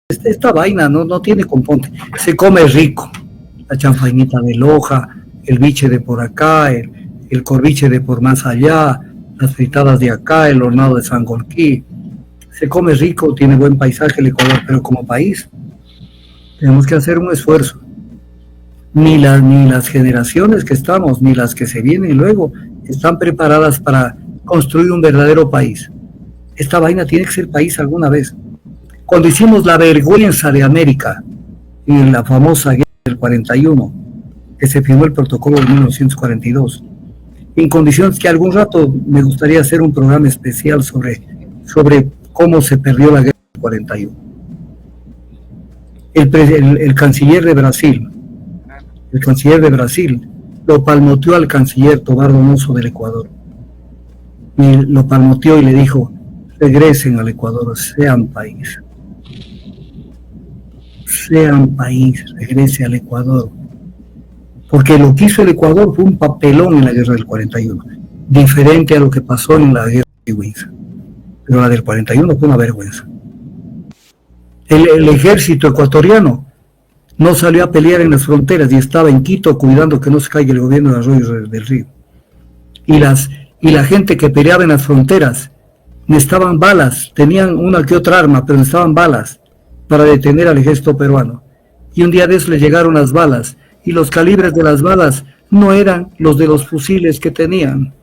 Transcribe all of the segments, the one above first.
esta vaina no tiene componte. Se come rico, la chanfainita de Loja, el biche de por acá, el corviche de por más allá, las fritadas de acá, el hornado de Sangolquí. Se come rico, tiene buen paisaje el Ecuador, pero como país tenemos que hacer un esfuerzo. Ni las generaciones que estamos, ni las que se vienen luego, están preparadas para construir un verdadero país. Esta vaina tiene que ser país alguna vez. Cuando hicimos la vergüenza de América, en la famosa guerra del 41, que se firmó el protocolo de 1942, en condiciones que algún rato me gustaría hacer un programa especial sobre cómo se perdió la guerra del 41. El canciller de Brasil, lo palmoteó al canciller Tobar Donoso del Ecuador. Y lo palmoteó y le dijo: regresen al Ecuador, sean país, regrese al Ecuador. Porque lo que hizo el Ecuador fue un papelón en la guerra del 41, diferente a lo que pasó en la guerra de Huiza. Pero la del 41 fue una vergüenza. El ejército ecuatoriano no salió a pelear en las fronteras y estaba en Quito cuidando que no se caiga el gobierno de Arroyo del Río. Y la gente que peleaba en las fronteras necesitaban balas, tenían una que otra arma, pero necesitaban balas para detener al ejército peruano. Y un día de eso le llegaron las balas, y los calibres de las balas no eran los de los fusiles que tenían.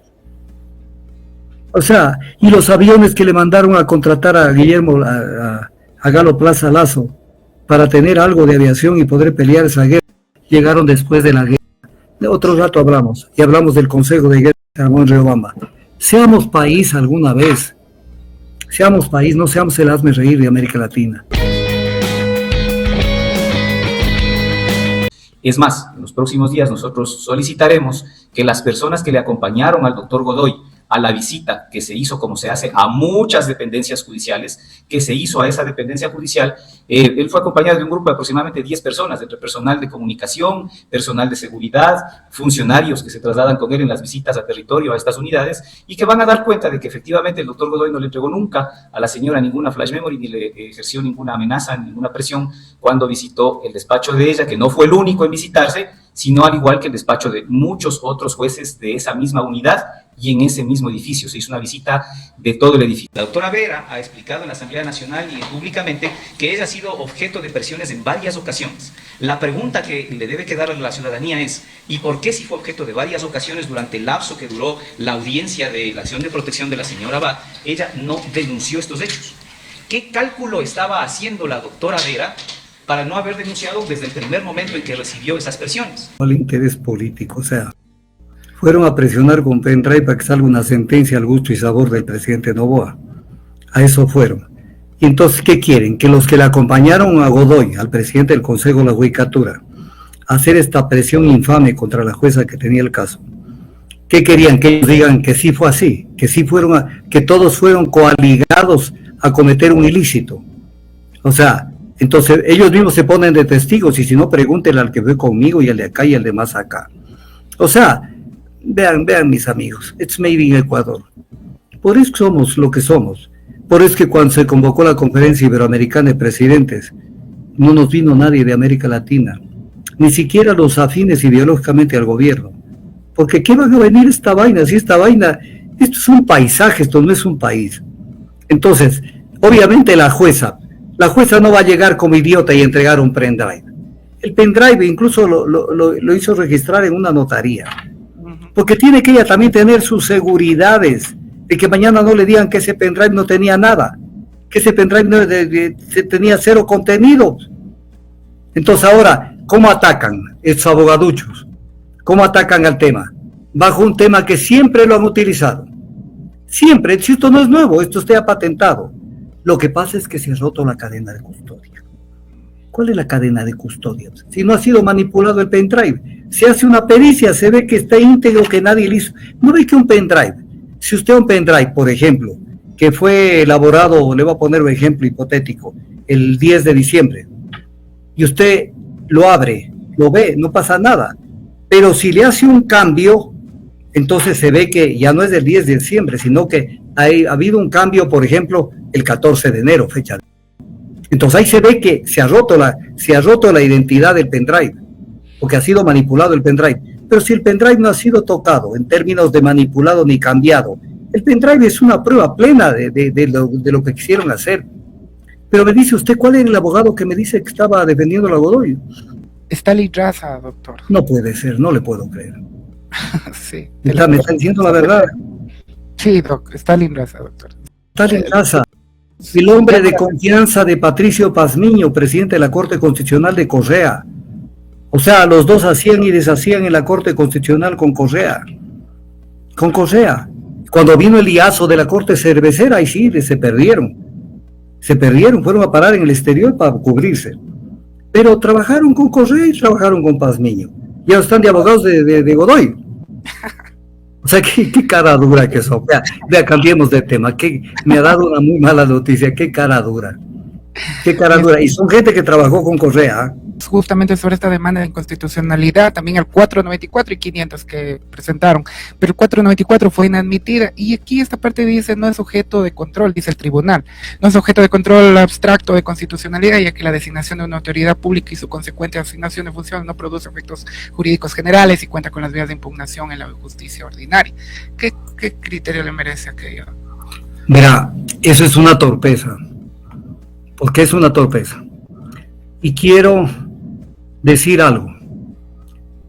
O sea, y los aviones que le mandaron a contratar a Guillermo, a Galo Plaza Lazo, para tener algo de aviación y poder pelear esa guerra, llegaron después de la guerra. De otro rato hablamos, y hablamos del Consejo de Guerra que armó en Riobamba. Seamos país alguna vez, seamos país, no seamos el hazme-reír de América Latina. Es más, en los próximos días nosotros solicitaremos que las personas que le acompañaron al doctor Godoy a la visita que se hizo, como se hace a muchas dependencias judiciales, que se hizo a esa dependencia judicial, él fue acompañado de un grupo de aproximadamente 10 personas, entre personal de comunicación, personal de seguridad, funcionarios que se trasladan con él en las visitas a territorio, a estas unidades, y que van a dar cuenta de que efectivamente el doctor Godoy no le entregó nunca a la señora ninguna flash memory, ni le ejerció ninguna amenaza, ninguna presión cuando visitó el despacho de ella, que no fue el único en visitarse, sino al igual que el despacho de muchos otros jueces de esa misma unidad y en ese mismo edificio. Se hizo una visita de todo el edificio. La doctora Vera ha explicado en la Asamblea Nacional y públicamente que ella ha sido objeto de presiones en varias ocasiones. La pregunta que le debe quedar a la ciudadanía es: ¿y por qué, si fue objeto de varias ocasiones durante el lapso que duró la audiencia de la acción de protección de la señora Abad, ella no denunció estos hechos? ¿Qué cálculo estaba haciendo la doctora Vera para no haber denunciado desde el primer momento en que recibió esas presiones? El interés político, o sea, fueron a presionar con pendrive para que salga una sentencia al gusto y sabor del presidente Noboa. A eso fueron. Y entonces, ¿qué quieren? Que los que le acompañaron a Godoy, al presidente del Consejo de la Judicatura, hacer esta presión infame contra la jueza que tenía el caso. ¿Qué querían? Que ellos digan que sí fue así, que sí que todos fueron coaligados a cometer un ilícito. O sea, entonces ellos mismos se ponen de testigos, y si no, pregúntenle al que fue conmigo y al de acá y al de más acá. O sea, vean mis amigos, it's made in Ecuador. Por eso somos lo que somos. Por eso que cuando se convocó la Conferencia Iberoamericana de Presidentes, no nos vino nadie de América Latina, ni siquiera los afines ideológicamente al gobierno. Porque ¿qué van a venir esta vaina? Si esta vaina, esto es un paisaje, esto no es un país. Entonces, obviamente la jueza no va a llegar como idiota y entregar un pendrive. El pendrive incluso lo hizo registrar en una notaría. Porque tiene que ella también tener sus seguridades de que mañana no le digan que ese pendrive no tenía nada, que ese pendrive tenía cero contenido. Entonces ahora, ¿cómo atacan estos abogaduchos? ¿Cómo atacan al tema? Bajo un tema que siempre lo han utilizado. Siempre, si esto no es nuevo, esto está patentado. Lo que pasa es que se ha roto la cadena de custodia. ¿Cuál es la cadena de custodia? Si no ha sido manipulado el pendrive, se hace una pericia, se ve que está íntegro, que nadie le hizo. No ve que un pendrive, si usted un pendrive, por ejemplo, que fue elaborado, le voy a poner un ejemplo hipotético, el 10 de diciembre, y usted lo abre, lo ve, no pasa nada. Pero si le hace un cambio, entonces se ve que ya no es del 10 de diciembre, sino que ha habido un cambio, por ejemplo, el 14 de enero, fecha. Entonces ahí se ve que se ha roto la identidad del pendrive, porque ha sido manipulado el pendrive. Pero si el pendrive no ha sido tocado en términos de manipulado ni cambiado, el pendrive es una prueba plena de lo que quisieron hacer. Pero me dice usted, ¿cuál era el abogado que me dice que estaba defendiendo a Godoy? Stalin Raza, doctor. No puede ser, no le puedo creer. Sí. Me está diciendo la verdad. Sí, Stalin Raza, doctor. Stalin Raza, el hombre de confianza de Patricio Pazmiño, presidente de la Corte Constitucional de Correa. O sea, los dos hacían y deshacían en la Corte Constitucional con Correa. Con Correa. Cuando vino el IAZO de la Corte Cervecera, ahí sí, se perdieron. Se perdieron, fueron a parar en el exterior para cubrirse. Pero trabajaron con Correa y trabajaron con Pazmiño. Ya están de abogados de Godoy. O sea, qué cara dura que son. Vea, cambiemos de tema. Que me ha dado una muy mala noticia. Qué cara dura. Qué cara dura. Y son gente que trabajó con Correa. Justamente sobre esta demanda de inconstitucionalidad, también el 494 y 500 que presentaron, pero el 494 fue inadmitida, y aquí esta parte dice no es objeto de control, dice el tribunal, no es objeto de control abstracto de constitucionalidad, ya que la designación de una autoridad pública y su consecuente asignación de funciones no produce efectos jurídicos generales y cuenta con las vías de impugnación en la justicia ordinaria. ¿Qué criterio le merece aquello? Verá, eso es una torpeza, porque es una torpeza. Y quiero decir algo.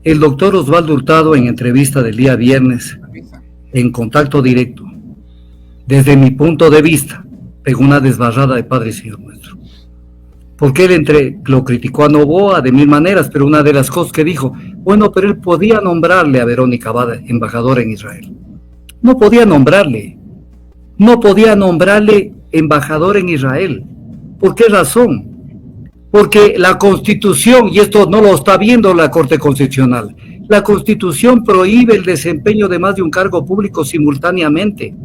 El doctor Osvaldo Hurtado, en entrevista del día viernes, en Contacto Directo, desde mi punto de vista, pegó una desbarrada de Padre y Señor nuestro. Porque él lo criticó a Noboa de mil maneras, pero una de las cosas que dijo, bueno, pero él podía nombrarle a Verónica Abad embajadora en Israel. No podía nombrarle embajador en Israel. ¿Por qué razón? Porque la Constitución, y esto no lo está viendo la Corte Constitucional, la Constitución prohíbe el desempeño de más de un cargo público simultáneamente.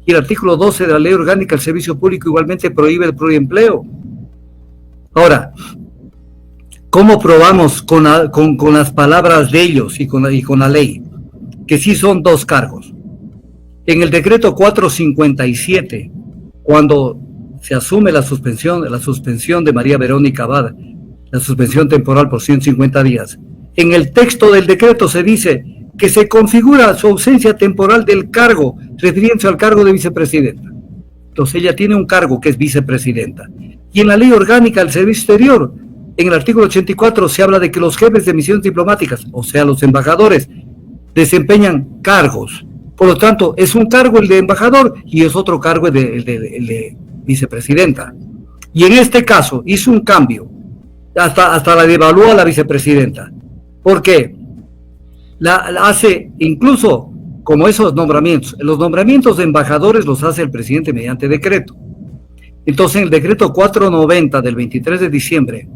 Y el artículo 12 de la Ley Orgánica del Servicio Público igualmente prohíbe el pluriempleo. Ahora, ¿cómo probamos con las palabras de ellos y con la ley? Que sí son dos cargos. En el decreto 457, cuando se asume la suspensión de María Verónica Abad, la suspensión temporal por 150 días. En el texto del decreto se dice que se configura su ausencia temporal del cargo, refiriéndose al cargo de vicepresidenta. Entonces ella tiene un cargo que es vicepresidenta. Y en la ley orgánica del servicio exterior, en el artículo 84 se habla de que los jefes de misiones diplomáticas, o sea, los embajadores, desempeñan cargos. Por lo tanto, es un cargo el de embajador y es otro cargo el de vicepresidenta. Y en este caso hizo un cambio, hasta la devalúa a la vicepresidenta. ¿Por qué? La hace, incluso como esos nombramientos, los nombramientos de embajadores los hace el presidente mediante decreto. Entonces, en el decreto 490 del 23 de diciembre,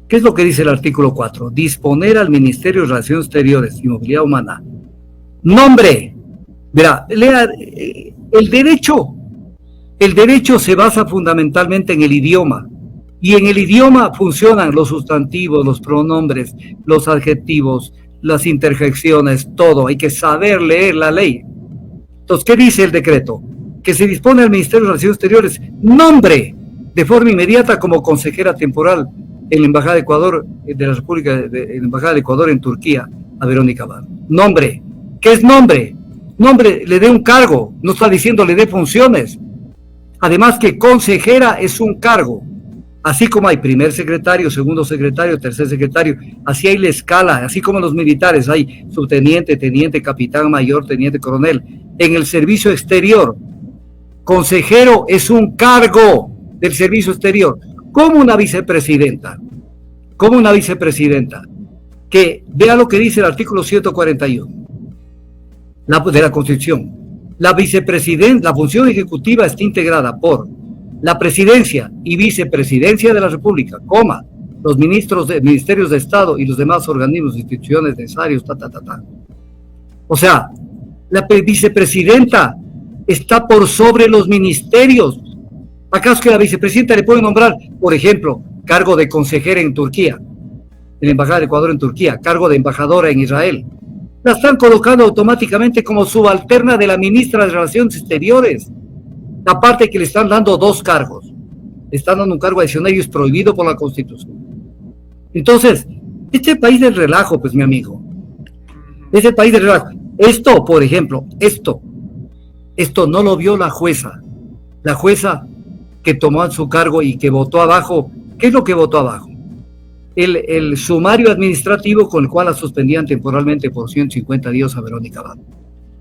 ¿qué es lo que dice el artículo 4? Disponer al Ministerio de Relaciones Exteriores y Movilidad Humana. Nombre. Verá, lea, el derecho se basa fundamentalmente en el idioma, y en el idioma funcionan los sustantivos, los pronombres, los adjetivos, las interjecciones, todo. Hay que saber leer la ley. Entonces, ¿qué dice el decreto? Que se dispone al Ministerio de Relaciones Exteriores nombre de forma inmediata como consejera temporal en la Embajada de Ecuador, de la República, en la Embajada de Ecuador en Turquía, a Verónica Abad. Nombre. ¿Qué es nombre? Nombre, le dé un cargo, no está diciendo le dé funciones. Además que consejera es un cargo, así como hay primer secretario, segundo secretario, tercer secretario, así hay la escala, así como en los militares hay subteniente, teniente, capitán, mayor, teniente, coronel. En el servicio exterior, consejero es un cargo del servicio exterior, como una vicepresidenta, que vea lo que dice el artículo 141 de la Constitución. La función ejecutiva está integrada por la presidencia y vicepresidencia de la República, los ministerios de Estado y los demás organismos, instituciones necesarios, O sea, la vicepresidenta está por sobre los ministerios. ¿Acaso que la vicepresidenta le puede nombrar, por ejemplo, cargo de consejera en Turquía, en la Embajada de Ecuador en Turquía, cargo de embajadora en Israel? La están colocando automáticamente como subalterna de la ministra de Relaciones Exteriores, aparte que le están dando dos cargos. están dando un cargo adicional y es prohibido por la Constitución. Entonces, este país del relajo, pues mi amigo, ese país del relajo. Esto, por ejemplo, esto no lo vio la jueza que tomó a su cargo y que votó abajo. ¿Qué es lo que votó abajo? El sumario administrativo con el cual la suspendían temporalmente por 150 días a Verónica Abad.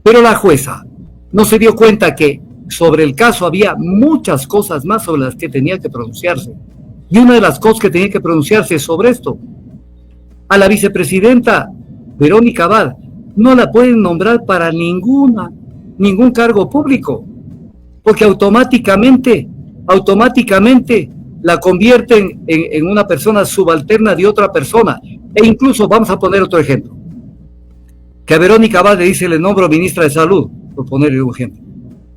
Pero la jueza no se dio cuenta que sobre el caso había muchas cosas más sobre las que tenía que pronunciarse. Y una de las cosas que tenía que pronunciarse es sobre esto. A la vicepresidenta Verónica Abad no la pueden nombrar para ningún cargo público, porque automáticamente la convierten en una persona subalterna de otra persona. E incluso, vamos a poner otro ejemplo, que a Verónica Abad le dice, le nombro ministra de Salud, por ponerle un ejemplo.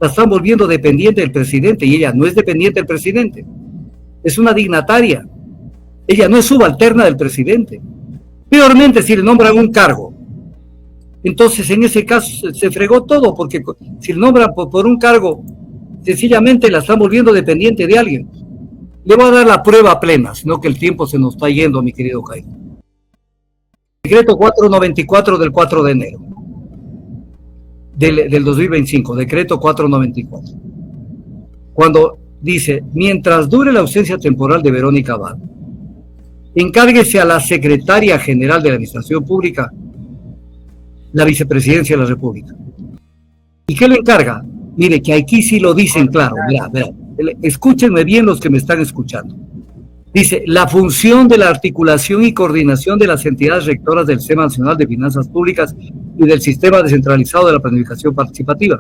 La están volviendo dependiente del presidente, y ella no es dependiente del presidente, es una dignataria, ella no es subalterna del presidente. Peormente, si le nombran un cargo, entonces en ese caso se fregó todo, porque si le nombran por un cargo, sencillamente la están volviendo dependiente de alguien. Le voy a dar la prueba plena, sino que el tiempo se nos está yendo, mi querido Jaime. Decreto 494 del 4 de enero del 2025, decreto 494. Cuando dice, mientras dure la ausencia temporal de Verónica Abad, encárguese a la secretaria general de la Administración Pública la vicepresidencia de la República. ¿Y qué le encarga? Mire, que aquí sí lo dicen claro. Mira, escúchenme bien los que me están escuchando. Dice, la función de la articulación y coordinación de las entidades rectoras del Sistema Nacional de Finanzas Públicas y del Sistema Descentralizado de la Planificación Participativa,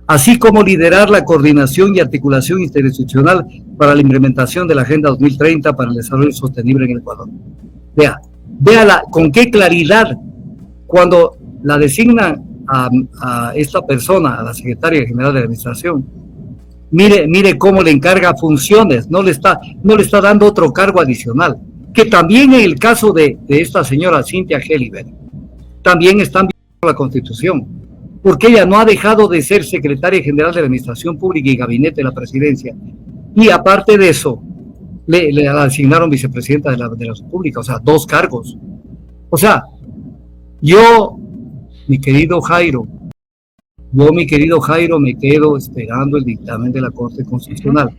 así como liderar la coordinación y articulación interinstitucional para la implementación de la Agenda 2030 para el desarrollo sostenible en el Ecuador. Véala con qué claridad cuando la designan a esta persona, a la secretaria general de la Administración. Mire cómo le encarga funciones, no le está dando otro cargo adicional, que también en el caso de esta señora Cynthia Helliver, también están violando la Constitución, porque ella no ha dejado de ser secretaria general de la Administración Pública y Gabinete de la Presidencia, y aparte de eso, le asignaron vicepresidenta de la República, o sea, 2 cargos. O sea, mi querido Jairo, me quedo esperando el dictamen de la Corte Constitucional.